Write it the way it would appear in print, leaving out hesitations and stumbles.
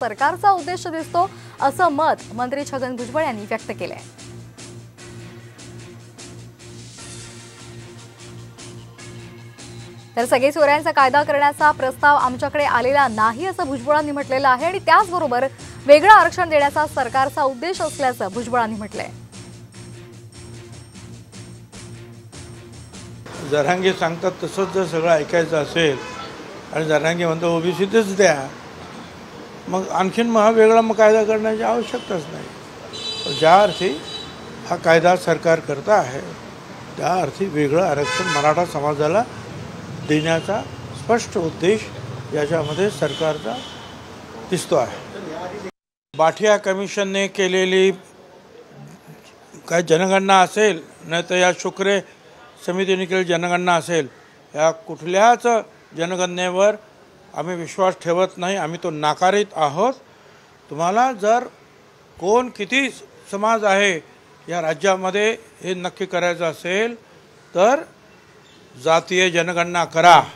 सरकारचा उद्देश दिसतो असं मत मंत्री छगन भुजबळ यांनी व्यक्त केलंय। तर सगळे चोऱ्यांचा कायदा करण्याचा प्रस्ताव आमच्याकडे आलेला नाही असं भुजबळांनी म्हटलेलं आहे आणि त्याचबरोबर वेगळं आरक्षण देण्याचा सरकारचा उद्देश असल्याचं भुजबळांनी म्हटलंय। जरांगे सांगतात तसंच जर सगळं ऐकायचं असेल आणि जरांगे म्हणतो ओबीसीतच द्या, मग आणखीन वेगळा कायदा करण्याची आवश्यकताच नाही। ज्या अर्थी हा कायदा सरकार करता आहे त्या अर्थी वेगळं आरक्षण मराठा समाजाला देण्याचा स्पष्ट उद्देश याच्यामध्ये सरकारचा दिसतो आहे। बाठिया कमिशनने केलेली काय जनगणना असेल नाही तर या शुक्रे समितीने केलेली जनगणना असेल, या कुठल्याच जनगणनेवर आम्ही विश्वास ठेवत नाही, आम्ही तो नाकारित आहोत। तुम्हाला जर कोण किती समाज आहे या राज्यामध्ये हे नक्की करायचं असेल तर जातीय जनगणना करा।